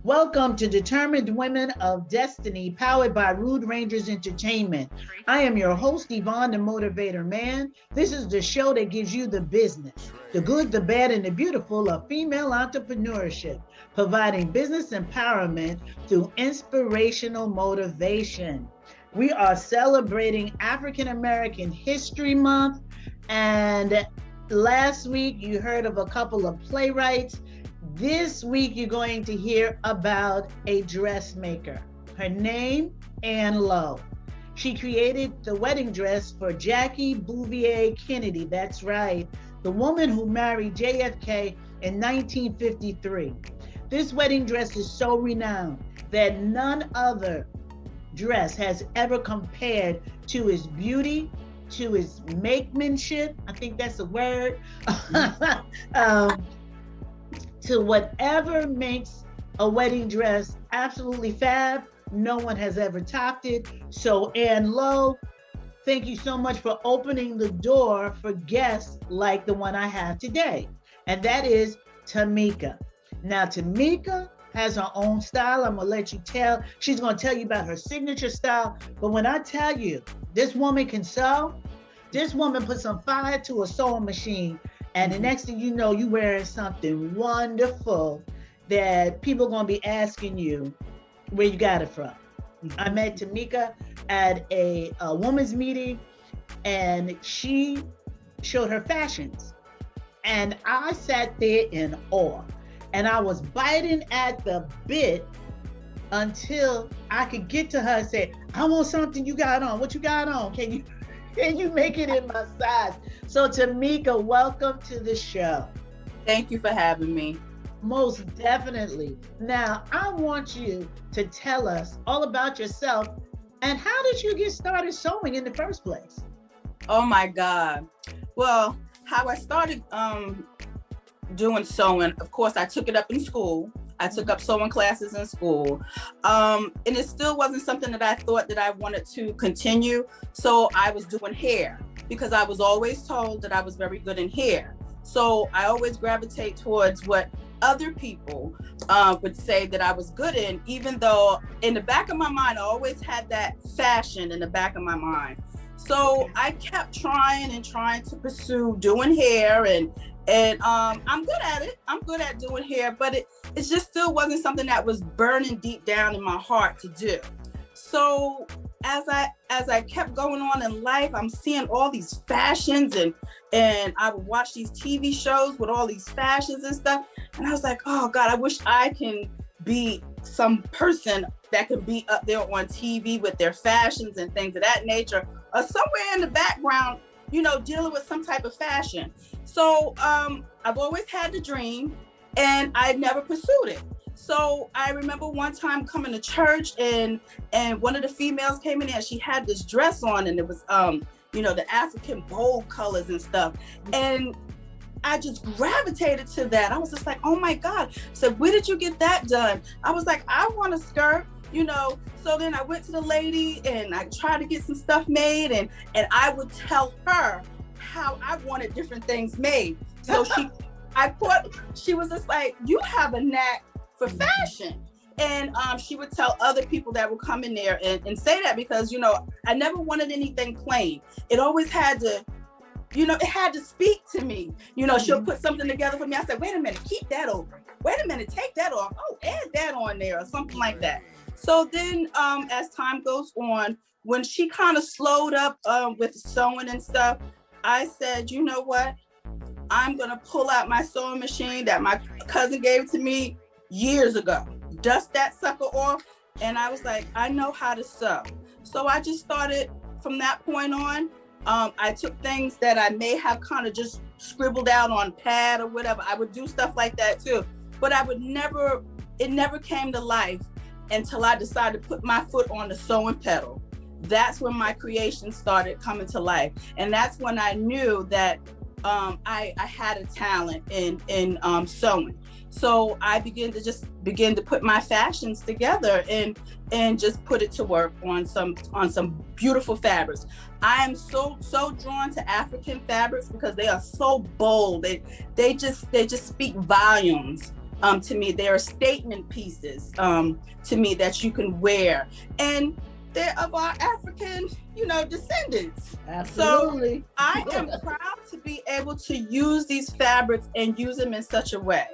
Welcome to Determined Women of Destiny, powered by Rude Rangers Entertainment. I am your host, Yvonne, the Motivator Man. This is the show that gives you the business, the good, the bad, and the beautiful of female entrepreneurship, providing business empowerment through inspirational motivation. We are celebrating African American History Month, and last week you heard of a couple of playwrights. This week, you're going to hear about a dressmaker. Her name, Anne Lowe. She created the wedding dress for Jackie Bouvier Kennedy. That's right, the woman who married JFK in 1953. This wedding dress is so renowned that none other dress has ever compared to its beauty, to its makemanship. I think that's a word. To whatever makes a wedding dress absolutely fab. No one has ever topped it. So Anne Lowe, thank you so much for opening the door for guests like the one I have today. And that is Tamika. Now, Tamika has her own style. I'm gonna let you tell. She's gonna tell you about her signature style. But when I tell you this woman can sew, this woman put some fire to a sewing machine, and the next thing you know, you wearing something wonderful that people are gonna be asking you where you got it from. I met Tamika at a woman's meeting, and she showed her fashions. And I sat there in awe. And I was biting at the bit until I could get to her and say, I want something you got on. What you got on? Can you make it in my size? So Tamika, welcome to the show. Thank you for having me. Most definitely. Now, I want you to tell us all about yourself and how did you get started sewing in the first place? Oh my God. Well, how I started doing sewing, of course, I took it up in school. I took up sewing classes in school. And it still wasn't something that I thought that I wanted to continue. So I was doing hair because I was always told that I was very good in hair. So I always gravitate towards what other people would say that I was good in, even though in the back of my mind, I always had that fashion in the back of my mind. So I kept trying to pursue doing hair, and I'm good at it. I'm good at doing hair, but it just still wasn't something that was burning deep down in my heart to do. So as I kept going on in life, I'm seeing all these fashions, and I would watch these TV shows with all these fashions and stuff. And I was like, oh God, I wish I can be some person that could be up there on TV with their fashions and things of that nature, or somewhere in the background, dealing with some type of fashion. So I've always had the dream, and I never pursued it. So I remember one time coming to church, and one of the females came in there, and she had this dress on, and it was the African bold colors and stuff. And I just gravitated to that. I was just like, oh my God. So where did you get that done? I was like, I want a skirt. So then I went to the lady and I tried to get some stuff made, and I would tell her how I wanted different things made. So she was just like, you have a knack for fashion. And she would tell other people that would come in there and say that, because, I never wanted anything plain. It always had to, it had to speak to me. She'll put something together for me. I said, wait a minute, keep that over. Wait a minute, take that off. Oh, add that on there or something like that. So then as time goes on, when she kind of slowed up with sewing and stuff, I said, you know what? I'm going to pull out my sewing machine that my cousin gave to me years ago, dust that sucker off. And I was like, I know how to sew. So I just started from that point on. I took things that I may have kind of just scribbled out on pad or whatever. I would do stuff like that too. But it never came to life until I decided to put my foot on the sewing pedal. That's when my creation started coming to life. And that's when I knew that I had a talent in sewing. So I began to put my fashions together and just put it to work on some beautiful fabrics. I am so drawn to African fabrics because they are so bold. They just speak volumes To me, they are statement pieces to me that you can wear, and they're of our African, descendants. Absolutely. So I am proud to be able to use these fabrics and use them in such a way.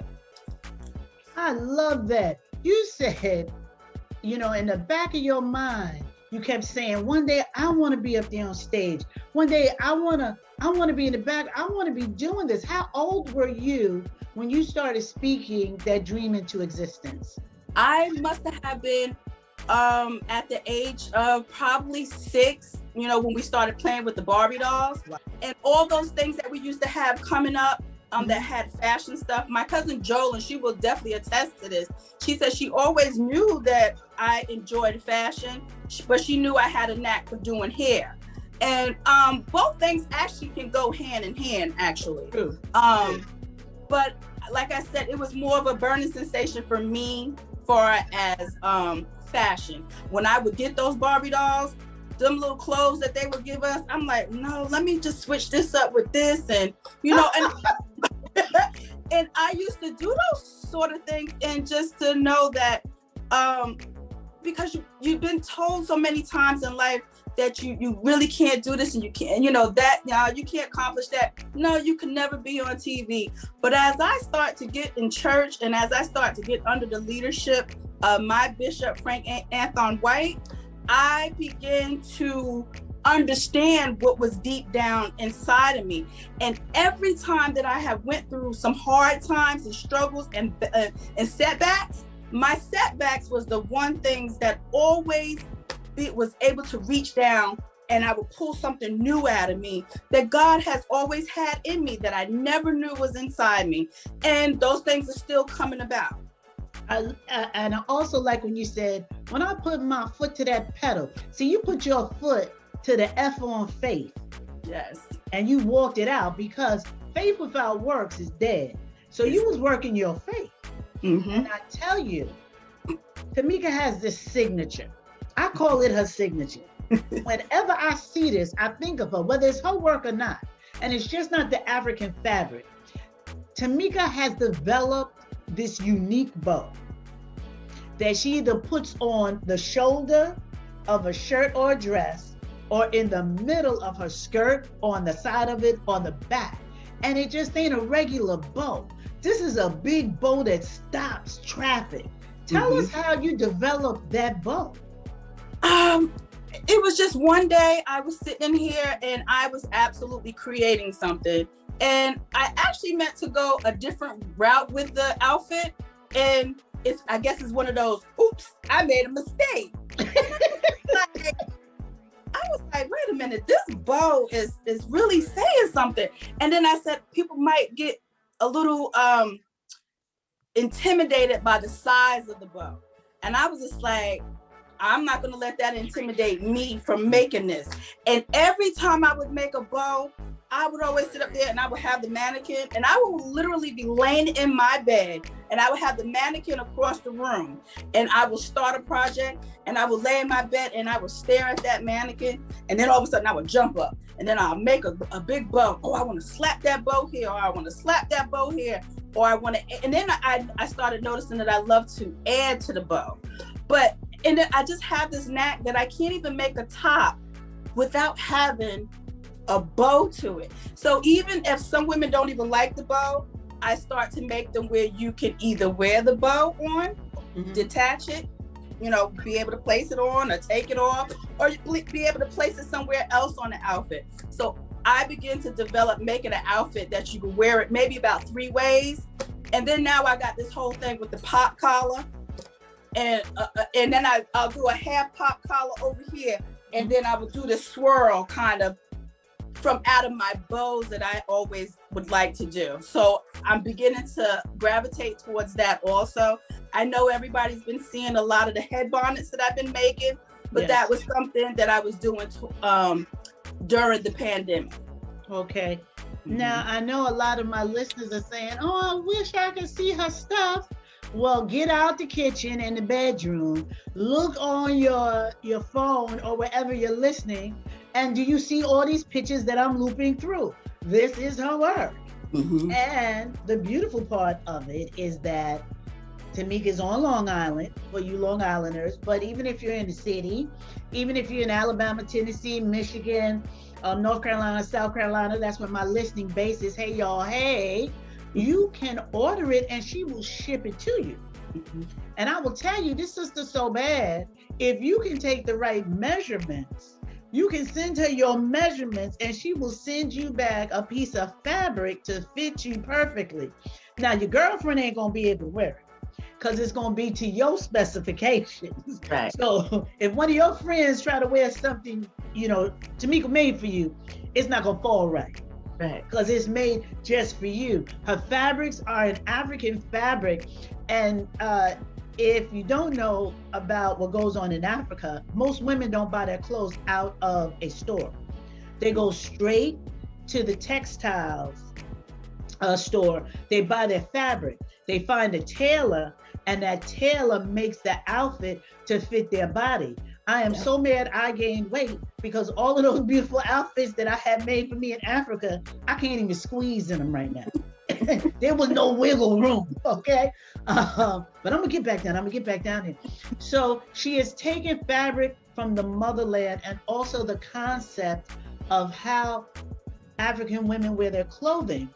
I love that. You said, in the back of your mind, you kept saying, one day I want to be up there on stage. One day I want to be in the back. I want to be doing this. How old were you when you started speaking that dream into existence? I must have been at the age of probably 6, when we started playing with the Barbie dolls. Wow. And all those things that we used to have coming up that had fashion stuff. My cousin Joel, and she will definitely attest to this, she said she always knew that I enjoyed fashion, but she knew I had a knack for doing hair. And both things actually can go hand in hand, actually. But like I said, it was more of a burning sensation for me far as fashion. When I would get those Barbie dolls, them little clothes that they would give us, I'm like, no, let me just switch this up with this. And, and, and I used to do those sort of things, and just to know that, because you've been told so many times in life that you really can't do this, and you can't, you can't accomplish that. No, you can never be on TV. But as I start to get in church, and as I start to get under the leadership of my bishop, Frank Anthon White, I began to understand what was deep down inside of me. And every time that I have went through some hard times and struggles and setbacks, my setbacks was the one things that always was able to reach down, and I would pull something new out of me that God has always had in me that I never knew was inside me. And those things are still coming about. And I also like when you said, when I put my foot to that pedal, see, you put your foot to the F on faith. Yes. And you walked it out, because faith without works is dead. So you was working your faith. Mm-hmm. And I tell you, Tamika has this signature. I call it her signature. Whenever I see this, I think of her, whether it's her work or not. And it's just not the African fabric. Tamika has developed this unique bow that she either puts on the shoulder of a shirt or a dress, or in the middle of her skirt, on the side of it, on the back. And it just ain't a regular bow. This is a big bow that stops traffic. Tell us how you developed that bow. It was just one day I was sitting in here and I was absolutely creating something. And I actually meant to go a different route with the outfit. And I guess it's one of those, oops, I made a mistake. I was like, wait a minute, this bow is really saying something. And then I said, people might get a little intimidated by the size of the bow. And I was just like, I'm not gonna let that intimidate me from making this. And every time I would make a bow, I would always sit up there and I would have the mannequin, and I would literally be laying in my bed and I would have the mannequin across the room, and I would start a project and I would lay in my bed and I would stare at that mannequin, and then all of a sudden I would jump up and then I'll make a big bow. Oh, I want to slap that bow here, or I want to slap that bow here, or I want to, and then I started noticing that I love to add to the bow. And then I just have this knack that I can't even make a top without having a bow to it. So even if some women don't even like the bow, I start to make them where you can either wear the bow on, detach it, be able to place it on or take it off, or be able to place it somewhere else on the outfit. So I begin to develop making an outfit that you can wear it maybe about 3 ways. And then now I got this whole thing with the pop collar. And then I'll do a half pop collar over here, and then I will do the swirl kind of from out of my bows that I always would like to do. So I'm beginning to gravitate towards that also. I know everybody's been seeing a lot of the head bonnets that I've been making, but that was something that I was doing during the pandemic. Okay. Now, I know a lot of my listeners are saying, oh, I wish I could see her stuff. Well, get out the kitchen and the bedroom, look on your phone or wherever you're listening, and do you see all these pictures that I'm looping through? This is her work. And the beautiful part of it is that Tamika's on Long Island for you Long Islanders, but even if you're in the city, even if you're in Alabama, Tennessee, Michigan, North Carolina, South Carolina, that's where my listening base is. Hey, y'all, hey, you can order it and she will ship it to you. Mm-hmm. And I will tell you, this sister's so bad. If you can take the right measurements, you can send her your measurements and she will send you back a piece of fabric to fit you perfectly. Now, your girlfriend ain't going to be able to wear it because it's going to be to your specifications. Right. So if one of your friends try to wear something, Tamika made for you, it's not going to fall right. Right. Because it's made just for you. Her fabrics are an African fabric. And if you don't know about what goes on in Africa, most women don't buy their clothes out of a store. They go straight to the textiles store. They buy their fabric. They find a tailor, and that tailor makes the outfit to fit their body. I am so mad I gained weight because all of those beautiful outfits that I had made for me in Africa, I can't even squeeze in them right now. There was no wiggle room, okay? But I'm gonna get back down here. So she has taken fabric from the motherland and also the concept of how African women wear their clothing.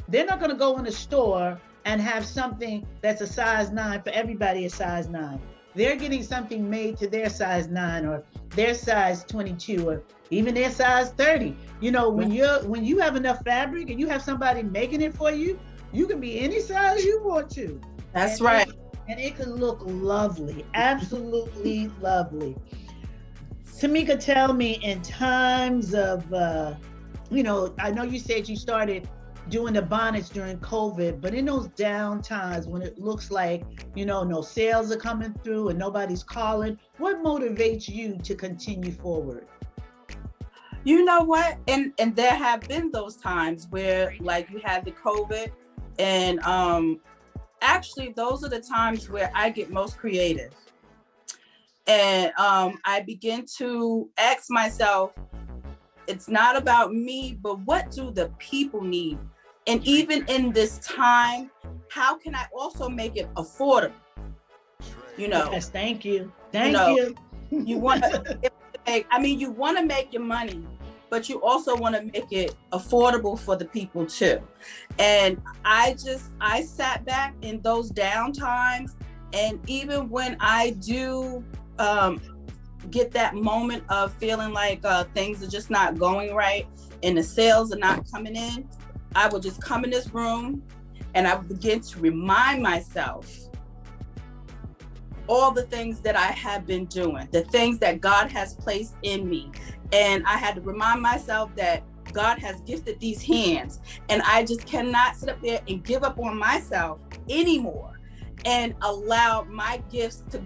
They're not gonna go in a store and have something that's a size 9 for everybody a size 9. They're getting something made to their size 9 or their size 22 or even their size 30. When you have enough fabric and you have somebody making it for you, you can be any size you want to. That's right. And it can look lovely, absolutely lovely. Tamika, tell me, in times of, I know you said you started doing the bonnets during COVID, but in those down times when it looks like, no sales are coming through and nobody's calling, what motivates you to continue forward? You know what? And there have been those times where like you had the COVID and actually those are the times where I get most creative. And I begin to ask myself, it's not about me, but what do the people need? And even in this time, how can I also make it affordable? Yes, thank you. Thank you. You want to make your money, but you also want to make it affordable for the people too. And I sat back in those down times, and even when I do get that moment of feeling like things are just not going right and the sales are not coming in, I will just come in this room and I would begin to remind myself all the things that I have been doing, the things that God has placed in me. And I had to remind myself that God has gifted these hands, and I just cannot sit up there and give up on myself anymore and allow my gifts to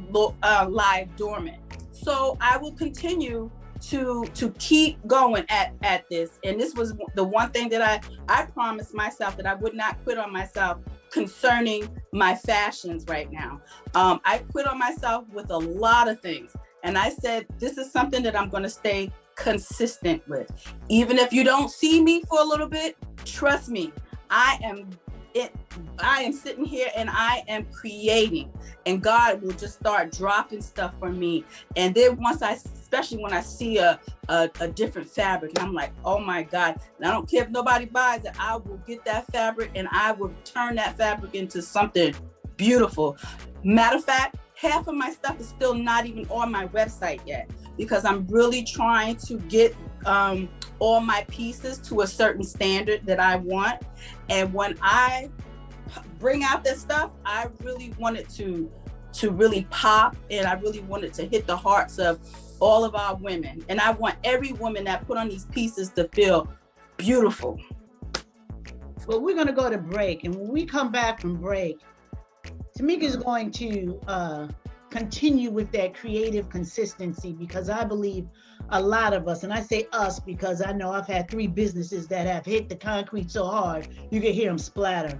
lie dormant. So I will continue to keep going at this. And this was the one thing that I promised myself, that I would not quit on myself concerning my fashions right now. I quit on myself with a lot of things. And I said, this is something that I'm going to stay consistent with. Even if you don't see me for a little bit, trust me, I am sitting here and I am creating, and God will just start dropping stuff for me. And then especially when I see a different fabric, and I'm like, oh my God, and I don't care if nobody buys it, I will get that fabric and I will turn that fabric into something beautiful. Matter of fact, half of my stuff is still not even on my website yet, because I'm really trying to get all my pieces to a certain standard that I want. And when I bring out this stuff, I really want it to really pop, and I really want it to hit the hearts of all of our women. And I want every woman that put on these pieces to feel beautiful. Well, we're going to go to break, and when we come back from break, Tamika is going to continue with that creative consistency, because I believe a lot of us, and I say us because I know I've had 3 businesses that have hit the concrete so hard you can hear them splatter.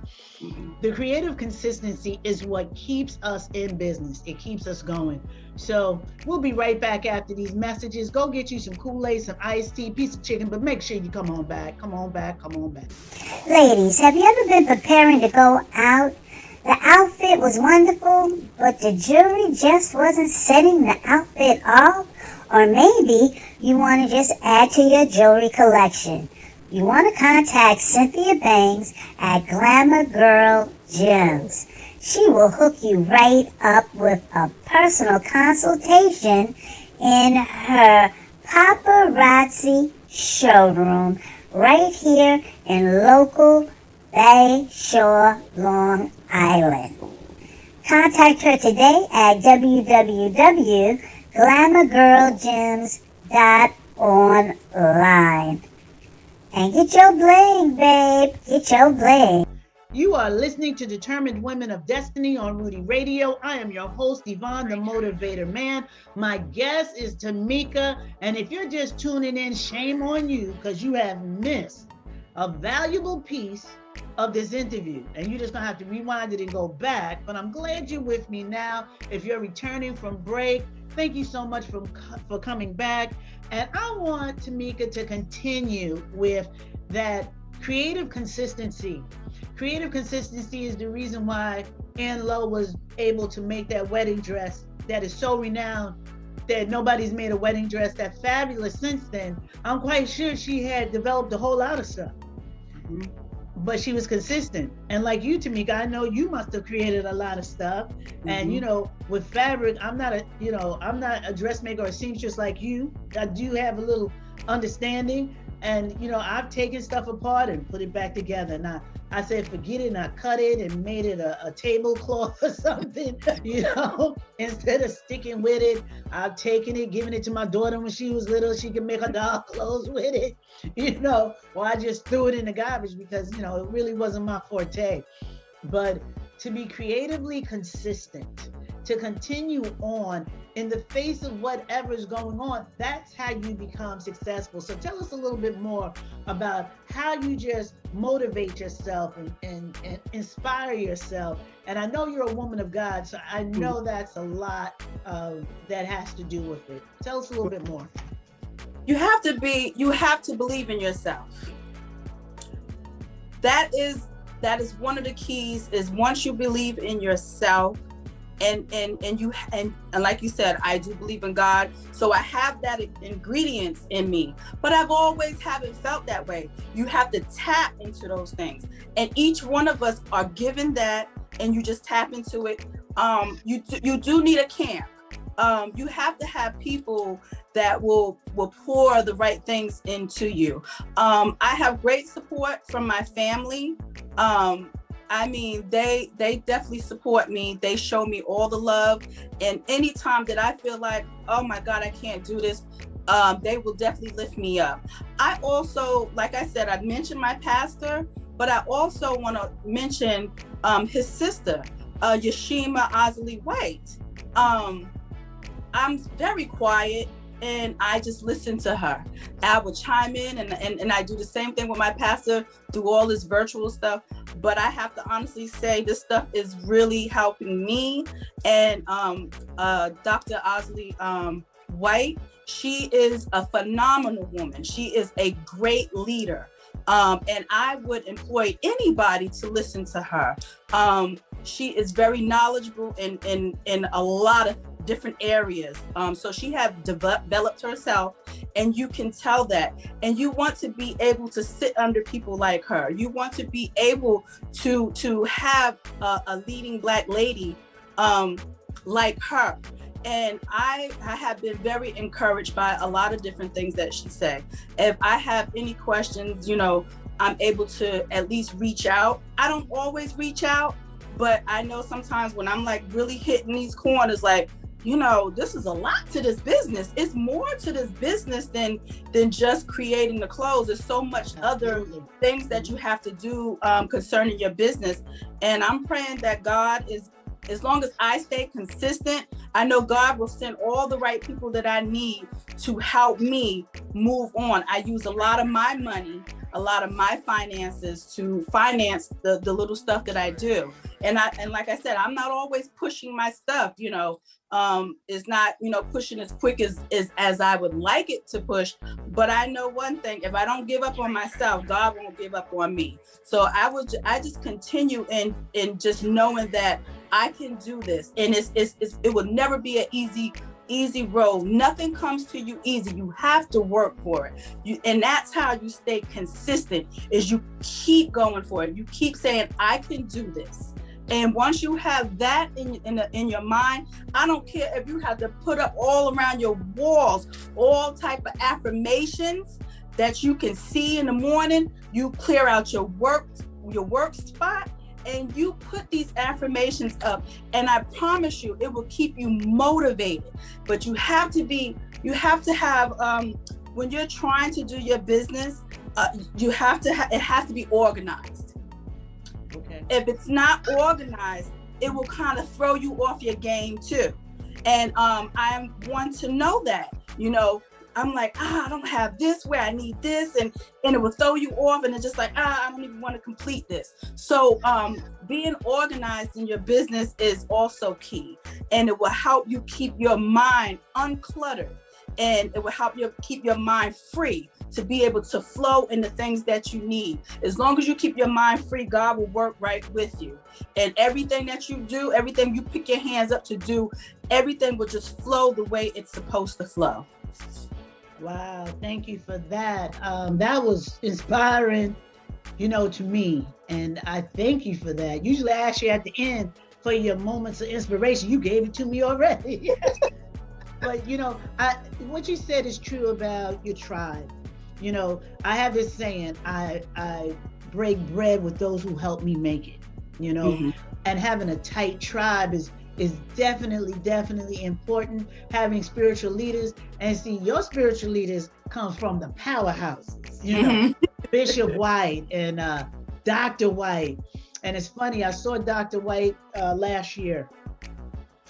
The creative consistency is what keeps us in business. It keeps us going. So we'll be right back after these messages. Go get you some Kool-Aid, some iced tea, piece of chicken, but make sure you come on back. Come on back. Ladies, have you ever been preparing to go out The outfit was wonderful, but the jewelry just wasn't setting the outfit off. Or maybe you want to just add to your jewelry collection. You want to contact Cynthia Banks at Glamour Girl Gems. She will hook you right up with a personal consultation in her paparazzi showroom right here in local Bay Shore, Long Island. Contact her today at www.glamourgirlgems.online. And get your bling, babe. Get your bling. You are listening to Determined Women of Destiny on Rudy Radio. I am your host, Yvonne, the Motivator Man. My guest is Tamika. And if you're just tuning in, shame on you, because you have missed a valuable piece of this interview. And you're just going to have to rewind it and go back. But I'm glad you're with me now. If you're returning from break, thank you so much for coming back. And I want Tamika to continue with that creative consistency. Creative consistency is the reason why Ann Lowe was able to make that wedding dress that is so renowned that nobody's made a wedding dress that fabulous since then. I'm quite sure she had developed a whole lot of stuff. Mm-hmm. But she was consistent. And like you, Tamika, I know you must have created a lot of stuff. Mm-hmm. And with fabric, I'm not a dressmaker or seamstress like you. I do have a little understanding. And I've taken stuff apart and put it back together. Now I said, forget it, and I cut it and made it a tablecloth or something, instead of sticking with it. I've taken it, given it to my daughter when she was little. She could make her doll clothes with it, or I just threw it in the garbage because, it really wasn't my forte. But to be creatively consistent, to continue on in the face of whatever's going on, that's how you become successful. So tell us a little bit more about how you just motivate yourself and inspire yourself. And I know you're a woman of God, so I know that's a lot that has to do with it. Tell us a little bit more. You have to believe in yourself. That is one of the keys, is once you believe in yourself, and like you said, I do believe in God, so I have that ingredients in me, but I've always haven't felt that way. You have to tap into those things, and each one of us are given that, and you just tap into it. You do need a camp. You have to have people that will pour the right things into you. I have great support from my family. They definitely support me. They show me all the love. And anytime that I feel like, oh my God, I can't do this, they will definitely lift me up. I also, like I said, I mentioned my pastor, but I also want to mention his sister, Yashima Osley White. I'm very quiet, and I just listen to her. I would chime in, and I do the same thing with my pastor, do all this virtual stuff. But I have to honestly say, this stuff is really helping me. And Dr. Osley White, she is a phenomenal woman. She is a great leader. And I would employ anybody to listen to her. She is very knowledgeable in a lot of different areas. So she has developed herself, and you can tell that. And you want to be able to sit under people like her. You want to be able to have a leading Black lady like her. And I have been very encouraged by a lot of different things that she said. If I have any questions, I'm able to at least reach out. I don't always reach out, but I know sometimes when I'm like really hitting these corners, like, this is a lot to this business. It's more to this business than just creating the clothes. There's so much other things that you have to do concerning your business. And I'm praying that God is, as long as I stay consistent, I know God will send all the right people that I need to help me move on. I use a lot of my money, a lot of my finances to finance the little stuff that I do. And like I said, I'm not always pushing my stuff, it's not, pushing as quick as I would like it to push. But I know one thing, if I don't give up on myself, God won't give up on me. So I just continue in just knowing that I can do this. And it will never be an easy road. Nothing comes to you easy. You have to work for it. And that's how you stay consistent, is you keep going for it. You keep saying, I can do this. And once you have that in your mind, I don't care if you have to put up all around your walls, all type of affirmations that you can see in the morning. You clear out your work spot, and you put these affirmations up, and I promise you, it will keep you motivated. But you have to have, when you're trying to do your business, it has to be organized. Okay. If it's not organized, it will kind of throw you off your game too. And I want to know that, I'm like, I don't have this where I need this, and it will throw you off, and it's just like, I don't even want to complete this. So being organized in your business is also key, and it will help you keep your mind uncluttered, and it will help you keep your mind free to be able to flow in the things that you need. As long as you keep your mind free, God will work right with you. And everything that you do, everything you pick your hands up to do, everything will just flow the way it's supposed to flow. Wow, thank you for that. That was inspiring, to me. And I thank you for that. Usually I ask you at the end for your moments of inspiration. You gave it to me already. But, what you said is true about your tribe. I have this saying, I break bread with those who help me make it, Mm-hmm. And having a tight tribe is definitely important. Having spiritual leaders, and see, your spiritual leaders come from the powerhouses, Mm-hmm. Bishop White and Dr. White. And it's funny, I saw Dr. White last year,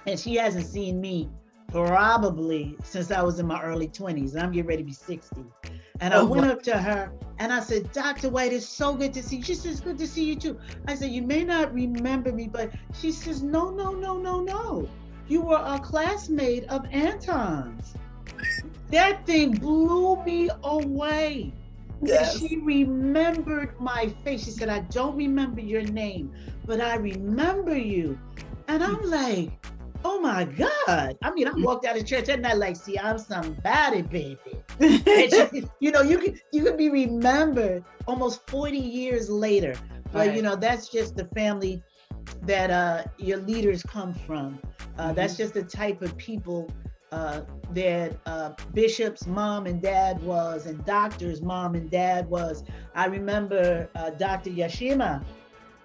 and she hasn't seen me probably since I was in my early 20s. I'm getting ready to be 60. And I went up to her and I said, Dr. White, it's so good to see you. She says, good to see you too. I said, you may not remember me, but she says, no. You were a classmate of Anton's. That thing blew me away. Yes. She remembered my face. She said, I don't remember your name, but I remember you. And I'm like, oh my God. I mean, I walked out of church that night like, see, I'm somebody, baby. And you can be remembered almost 40 years later. But, Right. That's just the family that your leaders come from. That's just the type of people that Bishop's mom and dad was, and doctor's mom and dad was. I remember Dr. Yashima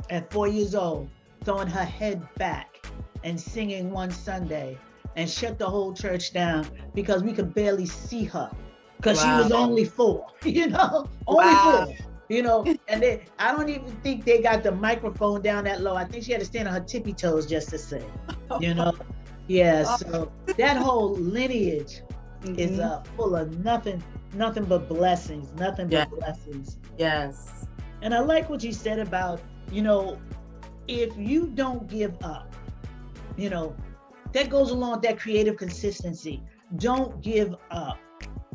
at 4 years old throwing her head back and singing one Sunday and shut the whole church down because we could barely see her because she was only 4, only 4. And I don't even think they got the microphone down that low. I think she had to stand on her tippy toes just to sing, Yeah, so that whole lineage is full of nothing but blessings, blessings. Yes. And I like what you said about, if you don't give up, that goes along with that creative consistency. Don't give up.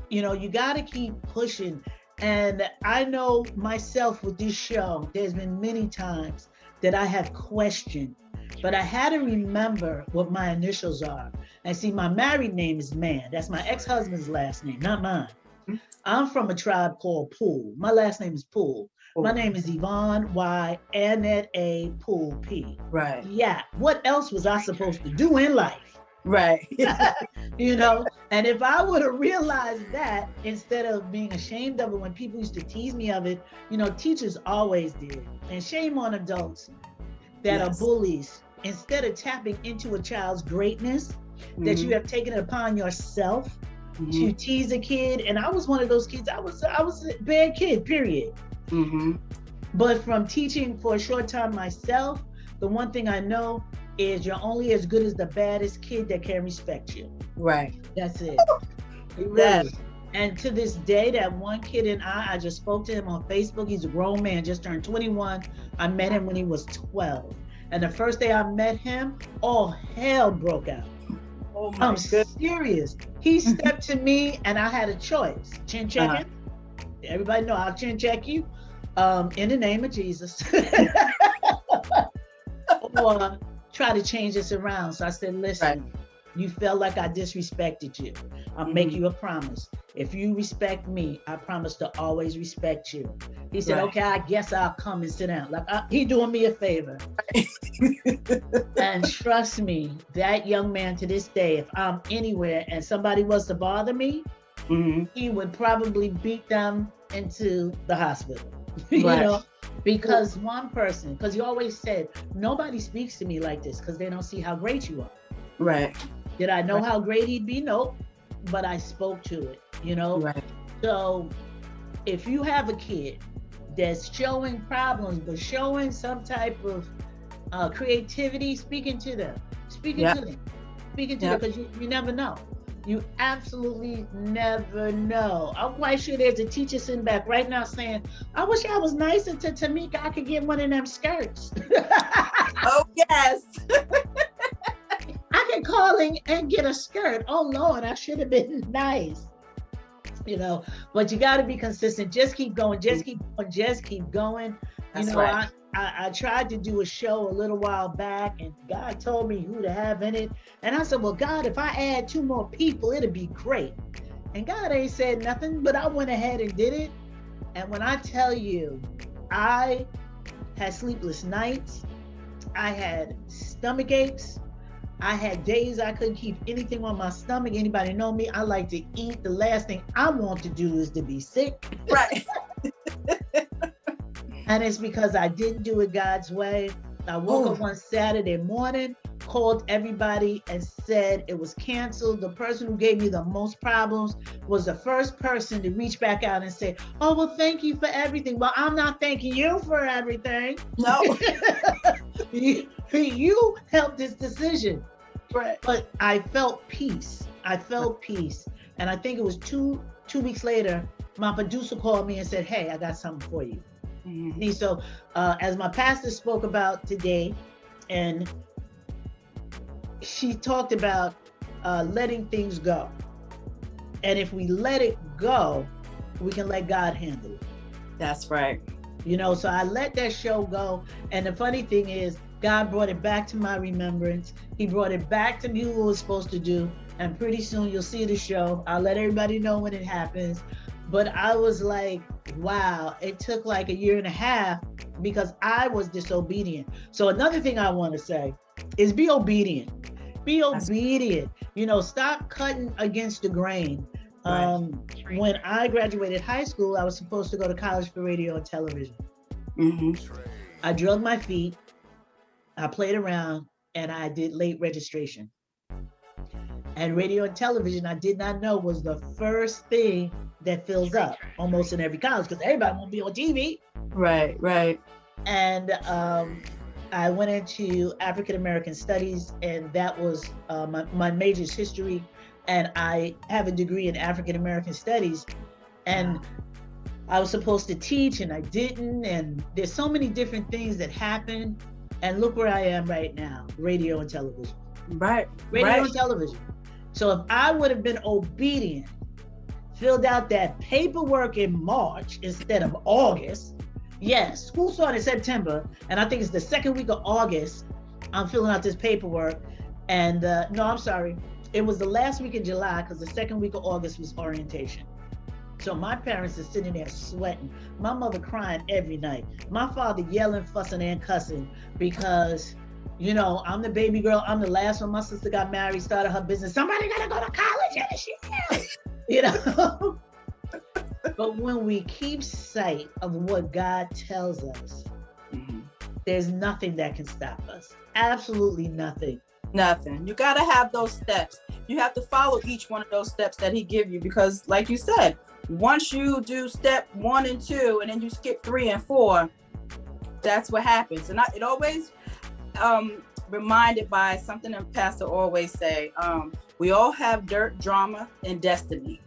You got to keep pushing. And I know myself with this show, there's been many times that I have questioned, but I had to remember what my initials are. And see, my married name is Mann. That's my ex-husband's last name, not mine. I'm from a tribe called Poole. My last name is Poole. My name is Yvonne Y. Annette A. Poole P. Right. Yeah. What else was I supposed to do in life? Right. And if I would have realized that instead of being ashamed of it when people used to tease me of it, teachers always did. And shame on adults that are bullies. Instead of tapping into a child's greatness, that you have taken it upon yourself to tease a kid. And I was one of those kids. I was a bad kid, period. But from teaching for a short time myself, the one thing I know is you're only as good as the baddest kid that can respect you. Right. That's it. Really. And to this day, that one kid and I just spoke to him on Facebook. He's a grown man, just turned 21. I met him when he was 12. And the first day I met him, all hell broke out. Oh my I'm goodness. serious. He stepped to me and I had a choice. Chin checking. Everybody know I'll chin check you. In the name of Jesus. Or try to change this around. So I said, listen, you felt like I disrespected you. I'll make you a promise. If you respect me, I promise to always respect you. He said, okay, I guess I'll come and sit down. Like he doing me a favor. And trust me, that young man to this day, if I'm anywhere and somebody was to bother me, he would probably beat them into the hospital. You know, because one person, because he always said, nobody speaks to me like this because they don't see how great you are. Right. Did I know how great he'd be? Nope. But I spoke to it, you know? Right. So if you have a kid that's showing problems, but showing some type of creativity, speaking to them, because you never know. You absolutely never know. I'm quite sure there's a teacher sitting back right now saying, I wish I was nicer to Tamika. I could get one of them skirts. Oh, yes. I can call and get a skirt. Oh, Lord, I should have been nice. You know, but you got to be consistent. Just keep going. Just keep going. Just keep going. That's you know, right. I tried to do a show a little while back and God told me who to have in it. And I said, well, God, if I add 2 more people, it'll be great. And God ain't said nothing, but I went ahead and did it. And when I tell you, I had sleepless nights, I had stomach aches, I had days I couldn't keep anything on my stomach. Anybody know me? I like to eat. The last thing I want to do is to be sick. Right. And it's because I didn't do it God's way. I woke up one Saturday morning, called everybody and said it was canceled. The person who gave me the most problems was the first person to reach back out and say, oh, well, thank you for everything. Well, I'm not thanking you for everything. No. You helped this decision. Right. But I felt peace. And I think it was two weeks later, my producer called me and said, hey, I got something for you. See, so as my pastor spoke about today, and she talked about letting things go. And if we let it go, we can let God handle it. That's right. You know, so I let that show go. And the funny thing is, God brought it back to my remembrance. He brought it back to me what it was supposed to do. And pretty soon you'll see the show. I'll let everybody know when it happens. But I was like, wow, it took like 1.5 years because I was disobedient. So another thing I want to say is be obedient. Be obedient. You know, stop cutting against the grain. When I graduated high school, I was supposed to go to college for radio and television. I drug my feet. I played around and I did late registration. And radio and television, I did not know was the first thing that fills up almost in every college because everybody won't be on TV. Right. And I went into African American studies, and that was my major is history. And I have a degree in African American studies. And I was supposed to teach and I didn't. And there's so many different things that happen. And look where I am right now, radio and television. Radio and television. So if I would have been obedient, filled out that paperwork in March instead of August. Yes, school started in September, and I think it's the second week of August, I'm filling out this paperwork. And no, I'm sorry. It was the last week of July because the second week of August was orientation. So my parents are sitting there sweating. My mother crying every night. My father yelling, fussing, and cussing because, you know, I'm the baby girl. I'm the last one. My sister got married, started her business. Somebody gotta go to college this year. You know? But when we keep sight of what God tells us, there's nothing that can stop us. Absolutely nothing. Nothing. You got to have those steps. You have to follow each one of those steps that he give you because, like you said, once you do step 1 and 2 and then you skip 3 and 4, that's what happens. And it always reminded by something that Pastor always say, we all have dirt, drama, and destiny.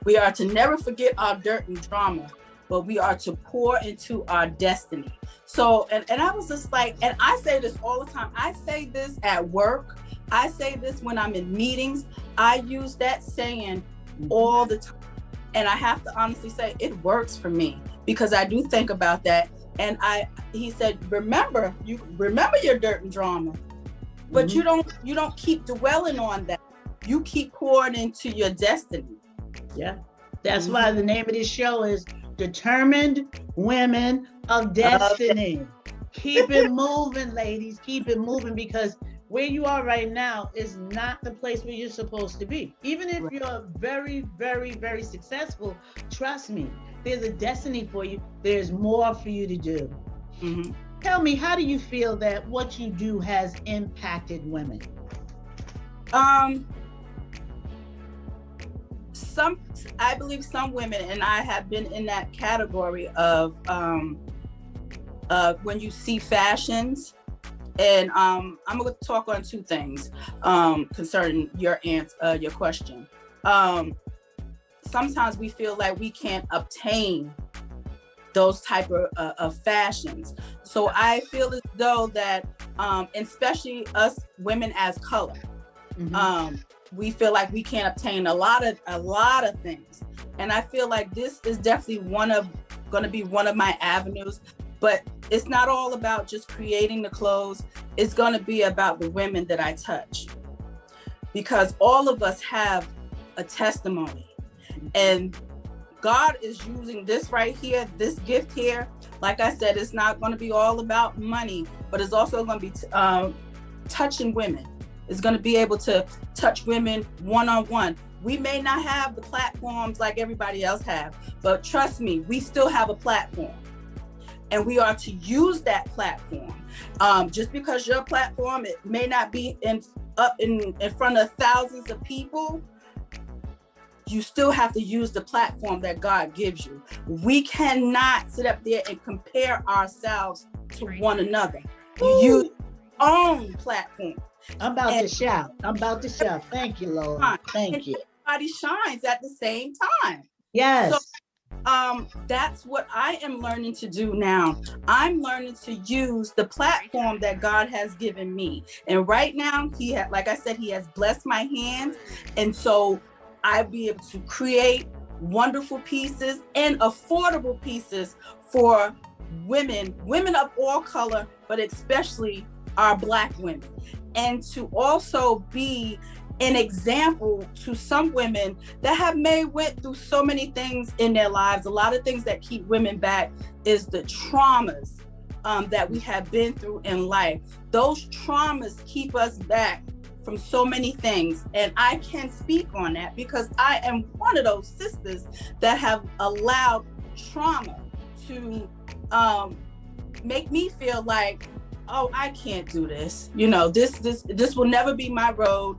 We are to never forget our dirt and drama, but we are to pour into our destiny. So, and I was just like, and I say this all the time. I say this at work. I say this when I'm in meetings. I use that saying all the time. And I have to honestly say it works for me, because I do think about that. And he said, remember your dirt and drama, but you don't keep dwelling on that. You keep pouring into your destiny. Yeah. That's why the name of this show is Determined Women of Destiny. Keep it moving, ladies. Keep it moving, because where you are right now is not the place where you're supposed to be. Even if you're very, very, very successful, trust me, there's a destiny for you. There's more for you to do. Tell me, how do you feel that what you do has impacted women? I believe some women, and I have been in that category of when you see fashions. And I'm going to talk on two things concerning your question. Sometimes we feel like we can't obtain those type of fashions. So I feel as though that, especially us women as color, we feel like we can't obtain a lot of things. And I feel like this is definitely going to be one of my avenues. But it's not all about just creating the clothes. It's going to be about the women that I touch, because all of us have a testimony, and God is using this right here, this gift here. Like I said, it's not going to be all about money, but it's also going to be touching women. It's going to be able to touch women one-on-one. We may not have the platforms like everybody else have, but trust me, we still have a platform. And we are to use that platform. Just because your platform, it may not be in front of thousands of people, you still have to use the platform that God gives you. We cannot sit up there and compare ourselves to one another. You use your own platform. I'm about to shout. Thank you, Lord. Thank you. Everybody shines at the same time. Yes. So, that's what I am learning to do now. I'm learning to use the platform that God has given me. And right now, like I said, he has blessed my hands. And so I'll be able to create wonderful pieces and affordable pieces for women of all color, but especially our Black women. And to also be an example to some women that have went through so many things in their lives. A lot of things that keep women back is the traumas that we have been through in life. Those traumas keep us back from so many things. And I can speak on that because I am one of those sisters that have allowed trauma to make me feel like, oh, I can't do this. This will never be my road.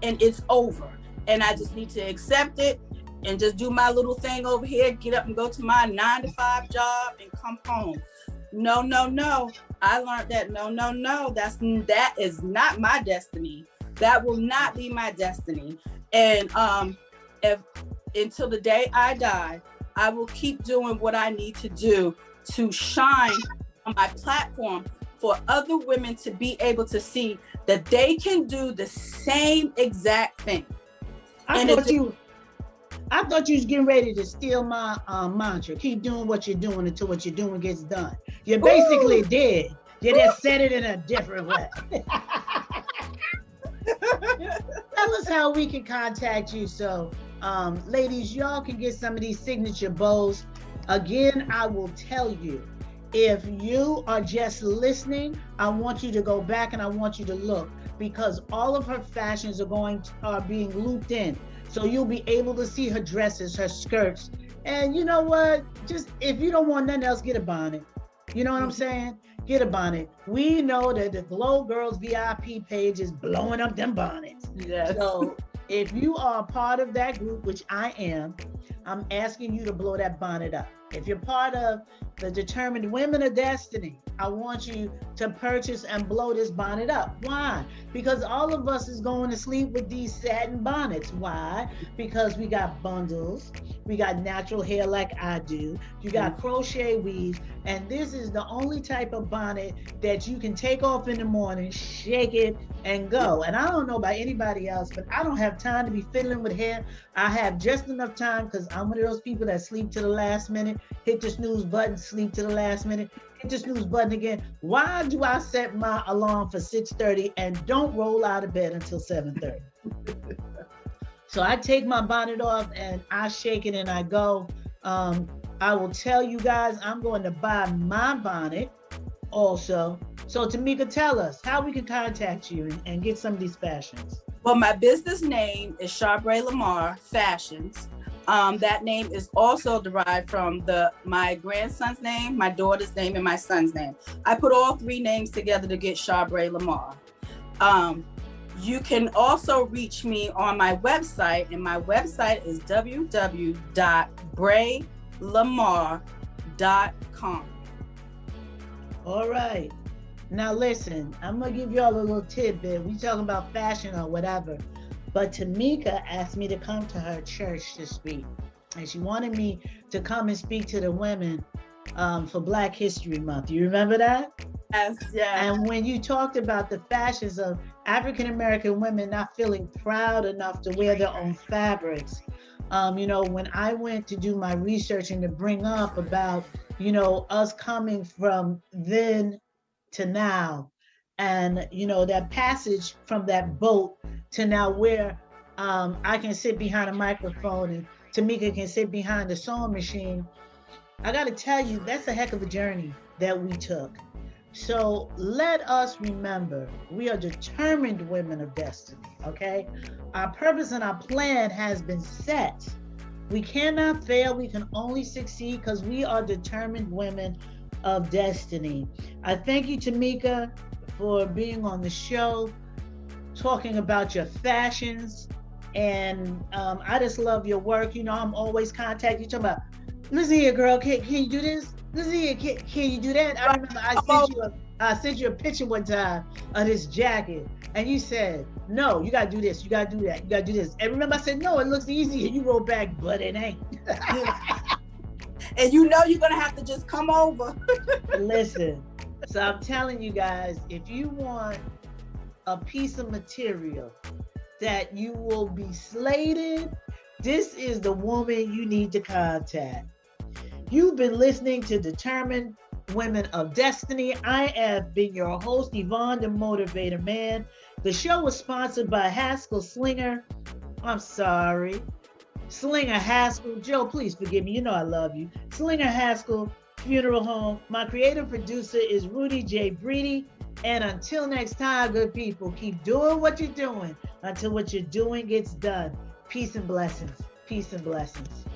And it's over. And I just need to accept it and just do my little thing over here, get up and go to my 9-to-5 job and come home. No. I learned that no. That is not my destiny. That will not be my destiny. And if until the day I die, I will keep doing what I need to do to shine on my platform for other women to be able to see that they can do the same exact thing. I thought you was getting ready to steal my mantra. Keep doing what you're doing until what you're doing gets done. You basically did. You just said it in a different way. Tell us how we can contact you. So, ladies, y'all can get some of these signature bows. Again, I will tell you, if you are just listening, I want you to go back and I want you to look, because all of her fashions are being looped in. So you'll be able to see her dresses, her skirts. And you know what? Just if you don't want nothing else, get a bonnet. You know what I'm saying? Get a bonnet. We know that the Glow Girls VIP page is blowing up them bonnets. Yes. So if you are a part of that group, which I am, I'm asking you to blow that bonnet up. If you're part of the Determined Women of Destiny, I want you to purchase and blow this bonnet up. Why? Because all of us is going to sleep with these satin bonnets. Why? Because we got bundles, we got natural hair like I do, you got crochet weaves, and this is the only type of bonnet that you can take off in the morning, shake it, and go. And I don't know about anybody else, but I don't have time to be fiddling with hair. I have just enough time because I'm one of those people that sleep to the last minute, hit the snooze button, sleep to the last minute, hit the snooze button again. Why do I set my alarm for 6:30 and don't roll out of bed until 7:30? So I take my bonnet off and I shake it and I go. I will tell you guys, I'm going to buy my bonnet also. So Tamika, tell us how we can contact you and get some of these fashions. Well, my business name is Shabray Lamar Fashions. That name is also derived from my grandson's name, my daughter's name, and my son's name. I put all three names together to get Shabray Lamar. You can also reach me on my website, and my website is www.braylamar.com. All right. Now listen, I'm gonna give y'all a little tidbit. We talking about fashion or whatever, but Tamika asked me to come to her church to speak, and she wanted me to come and speak to the women for Black History Month. You remember that? Yes, yeah. And when you talked about the fashions of African American women not feeling proud enough to wear their own fabrics, when I went to do my research and to bring up about, us coming from then to now, and that passage from that boat to now where I can sit behind a microphone and Tamika can sit behind the sewing machine. I got to tell you, that's a heck of a journey that we took. So let us remember, we are determined women of destiny, okay? Our purpose and our plan has been set. We cannot fail, we can only succeed because we are determined women of destiny. I thank you, Tamika, for being on the show, talking about your fashions. And I just love your work. I'm always contacting you, talking about, listen here, girl, can you do this? Listen here, can you do that? I remember I sent you a picture one time of this jacket, and you said, no, you gotta do this, you gotta do that, you gotta do this. And remember I said, no, it looks easy, and you wrote back, but it ain't. And you're gonna have to just come over. Listen, so I'm telling you guys, if you want a piece of material that you will be slated, this is the woman you need to contact. You've been listening to Determined Women of Destiny. I have been your host, Yvonne, the Motivator Man. The show was sponsored by Haskell Slinger. I'm sorry. Slinger Haskell. Joe, please forgive me. You know I love you. Slinger Haskell Funeral Home. My creative producer is Rudy J. Breedy. And until next time, good people, keep doing what you're doing until what you're doing gets done. Peace and blessings. Peace and blessings.